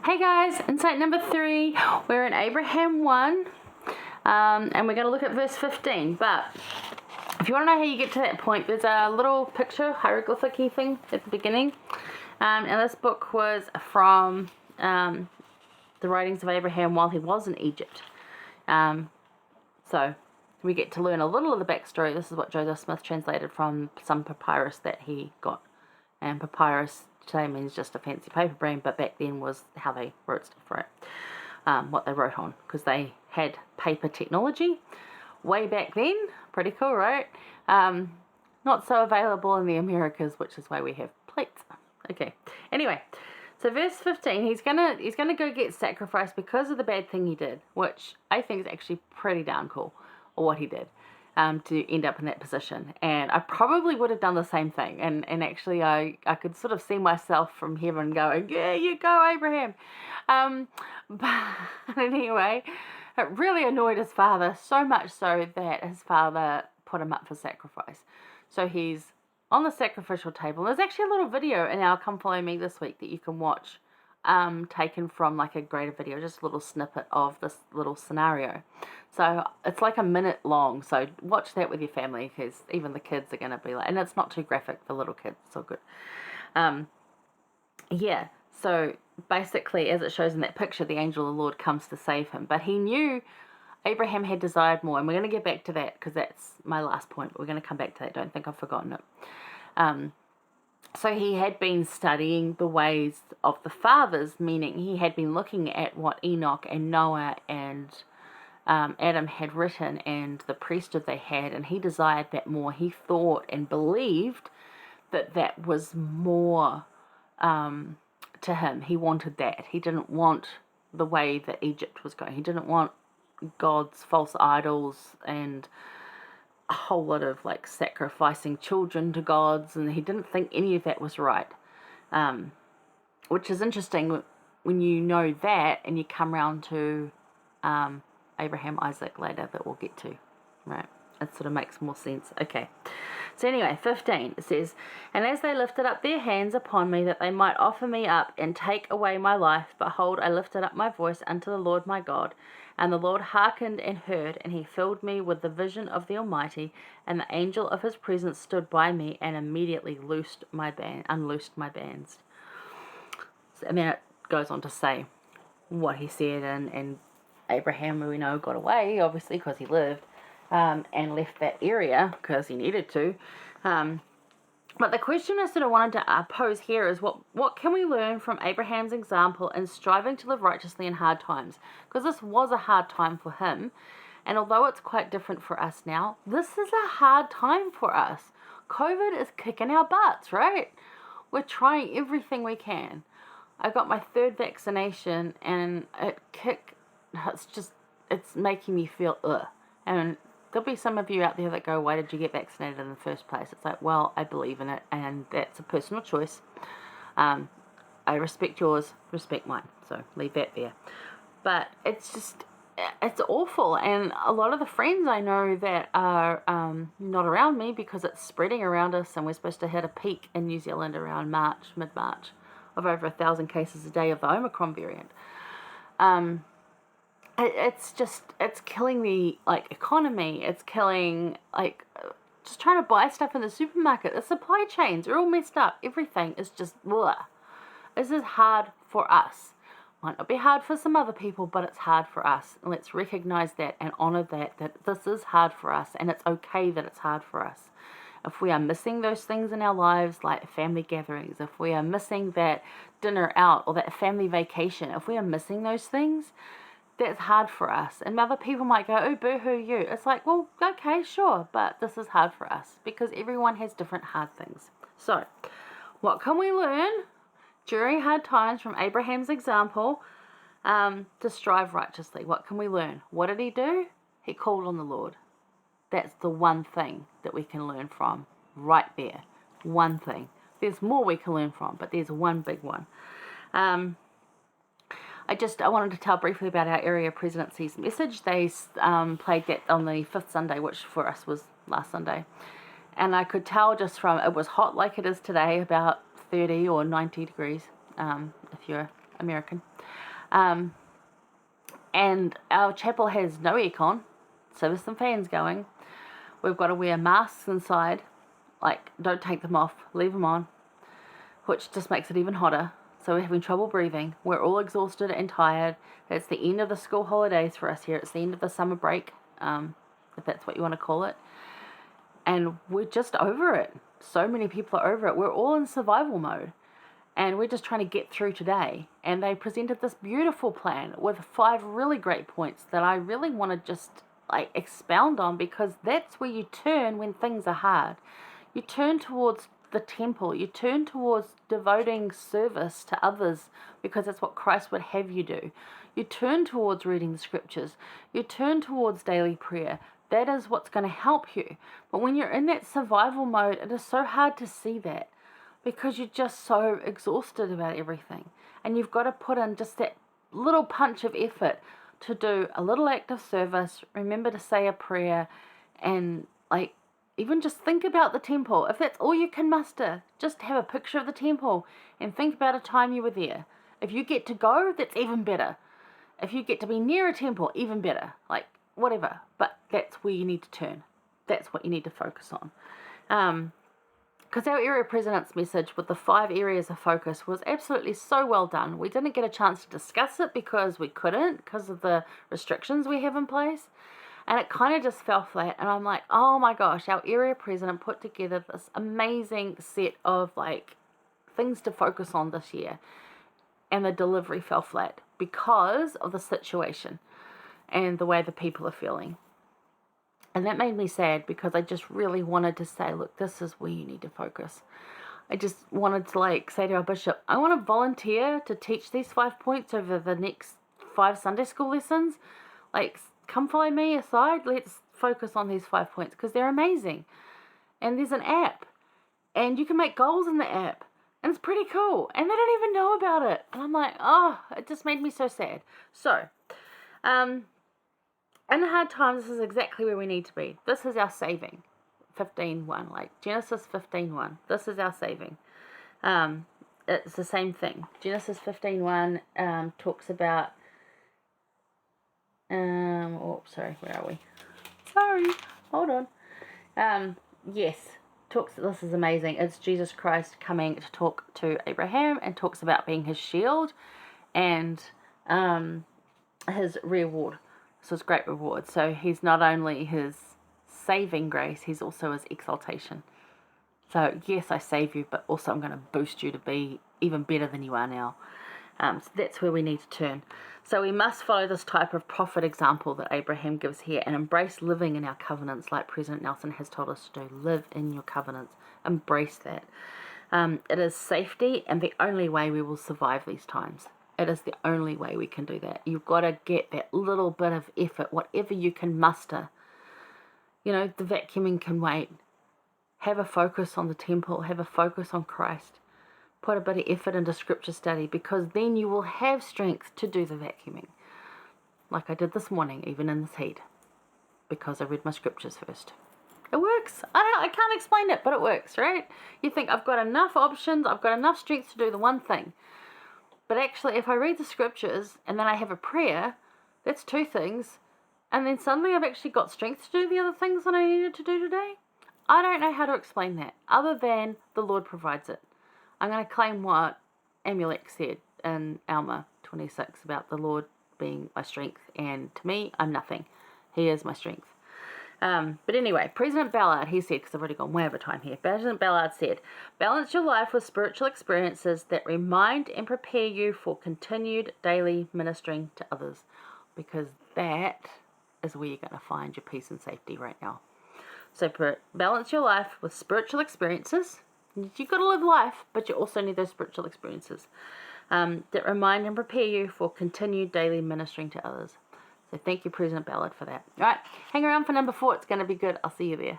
Hey guys, insight number 3, we're in Abraham 1, and we're going to look at verse 15, but if you want to know how you get to that point, there's a little picture, hieroglyphic-y thing at the beginning, and this book was from the writings of Abraham while he was in Egypt. So we get to learn a little of the backstory. This is what Joseph Smith translated from some papyrus that he got, and papyrus today means just a fancy paper brand, but back then was how they wrote stuff, right? What they wrote on, because they had paper technology way back then. Pretty cool, right? Not so available in the Americas, which is why we have plates. Okay. Anyway, so verse 15, he's gonna go get sacrificed because of the bad thing he did, which I think is actually pretty darn cool, or what he did. To end up in that position, and I probably would have done the same thing, and actually I could sort of see myself from heaven going, yeah, you go, Abraham. But anyway, it really annoyed his father, so much so that his father put him up for sacrifice. So he's on the sacrificial table. There's actually a little video in our Come Follow Me this week that you can watch, taken from like a greater video, just a little snippet of this little scenario. So it's like a minute long, so watch that with your family, because even the kids are going to be like, and it's not too graphic for little kids, it's all good. Yeah, so basically, as it shows in that picture, the angel of the Lord comes to save him, but he knew Abraham had desired more, and we're going to get back to that, because that's my last point, but we're going to come back to that, don't think I've forgotten it. So he had been studying the ways of the fathers, meaning he had been looking at what Enoch and Noah and Adam had written and the priesthood they had, and he desired that more. He thought and believed that that was more to him. He wanted that. He didn't want the way that Egypt was going. He didn't want God's false idols and a whole lot of like sacrificing children to gods, and he didn't think any of that was right, which is interesting when you know that and you come around to Abraham, Isaac later, that we'll get to, right? It sort of makes more sense. Okay, so anyway, 15, it says, and as they lifted up their hands upon me that they might offer me up and take away my life, behold, I lifted up my voice unto the Lord my God, and the Lord hearkened and heard, and he filled me with the vision of the Almighty, and the angel of his presence stood by me, and immediately unloosed my bands. So, and then it goes on to say what he said, and Abraham, we know, got away, obviously, because he lived, and left that area because he needed to. But the question I sort of wanted to pose here is, what can we learn from Abraham's example in striving to live righteously in hard times? Because this was a hard time for him, and although it's quite different for us now, this is a hard time for us. COVID is kicking our butts, right? We're trying everything we can. I got my 3rd vaccination, and it's making me feel ugh. And there'll be some of you out there that go, why did you get vaccinated in the first place? It's like, well, I believe in it, and that's a personal choice. I respect yours, respect mine, so leave that there. But it's awful, and a lot of the friends I know that are not around me, because it's spreading around us, and we're supposed to hit a peak in New Zealand around mid-March, of over 1,000 cases a day of the Omicron variant. It's killing the economy. It's killing just trying to buy stuff in the supermarket. The supply chains are all messed up. Everything is just blah. This is hard for us. Might not be hard for some other people, but it's hard for us. And let's recognize that and honor that this is hard for us, and it's okay that it's hard for us. If we are missing those things in our lives, like family gatherings, if we are missing that dinner out or that family vacation, if we are missing those things, that's hard for us. And other people might go, oh, boo-hoo you. It's like, well, okay, sure, but this is hard for us because everyone has different hard things. So, what can we learn during hard times from Abraham's example to strive righteously? What can we learn? What did he do? He called on the Lord. That's the one thing that we can learn from right there. One thing. There's more we can learn from, but there's one big one. I wanted to tell briefly about our area presidency's message. They played that on the 5th Sunday, which for us was last Sunday. And I could tell just from, it was hot like it is today, about 30 or 90 degrees, if you're American. And our chapel has no aircon, so there's some fans going. We've got to wear masks inside. Like, don't take them off, leave them on, which just makes it even hotter. So we're having trouble breathing. We're all exhausted and tired. It's the end of the school holidays for us here. It's the end of the summer break, if that's what you want to call it. And we're just over it. So many people are over it. We're all in survival mode. And we're just trying to get through today. And they presented this beautiful plan with 5 really great points that I really want to just like expound on, because that's where you turn when things are hard. You turn towards the temple. You turn towards devoting service to others, because that's what Christ would have you do. You turn towards reading the scriptures. You turn towards daily prayer. That is what's going to help you. But when you're in that survival mode, it is so hard to see that, because you're just so exhausted about everything. And you've got to put in just that little punch of effort to do a little act of service, remember to say a prayer, and like even just think about the temple. If that's all you can muster, just have a picture of the temple and think about a time you were there. If you get to go, that's even better. If you get to be near a temple, even better. Like, whatever. But that's where you need to turn. That's what you need to focus on. Because our area president's message with the 5 areas of focus was absolutely so well done. We didn't get a chance to discuss it because we couldn't, because of the restrictions we have in place. And it kind of just fell flat. And I'm like, oh my gosh, our area president put together this amazing set of like things to focus on this year. And the delivery fell flat because of the situation and the way the people are feeling. And that made me sad, because I just really wanted to say, look, this is where you need to focus. I just wanted to like say to our bishop, I want to volunteer to teach these 5 points over the next 5 Sunday school lessons. Like, come follow me aside. Let's focus on these 5 points, because they're amazing. And there's an app, and you can make goals in the app, and it's pretty cool. And they don't even know about it. And I'm like, oh, it just made me so sad. So, in the hard times, this is exactly where we need to be. This is our saving. 15:1, like Genesis 15:1. This is our saving. It's the same thing. Genesis 15:1 talks about. Sorry, where are we? Sorry, hold on. Yes, this is amazing. It's Jesus Christ coming to talk to Abraham, and talks about being his shield and his reward. So it's great reward. So he's not only his saving grace, he's also his exaltation. So yes, I save you, but also I'm going to boost you to be even better than you are now. So that's where we need to turn. So we must follow this type of prophet example that Abraham gives here, and embrace living in our covenants like President Nelson has told us to do. Live in your covenants. Embrace that. It is safety, and the only way we will survive these times. It is the only way we can do that. You've got to get that little bit of effort, whatever you can muster. You know, the vacuuming can wait. Have a focus on the temple. Have a focus on Christ. Put a bit of effort into scripture study, because then you will have strength to do the vacuuming. Like I did this morning, even in this heat, because I read my scriptures first. It works. I can't explain it, but it works, right? You think, I've got enough options, I've got enough strength to do the one thing. But actually, if I read the scriptures and then I have a prayer, that's 2 things. And then suddenly I've actually got strength to do the other things that I needed to do today. I don't know how to explain that, other than the Lord provides it. I'm going to claim what Amulek said in Alma 26 about the Lord being my strength. And to me, I'm nothing. He is my strength. But anyway, President Ballard, he said, because I've already gone way over time here, President Ballard said, balance your life with spiritual experiences that remind and prepare you for continued daily ministering to others, because that is where you're going to find your peace and safety right now. So balance your life with spiritual experiences. You've got to live life, but you also need those spiritual experiences that remind and prepare you for continued daily ministering to others. So thank you, President Ballard, for that. All right, hang around for number 4. It's going to be good. I'll see you there.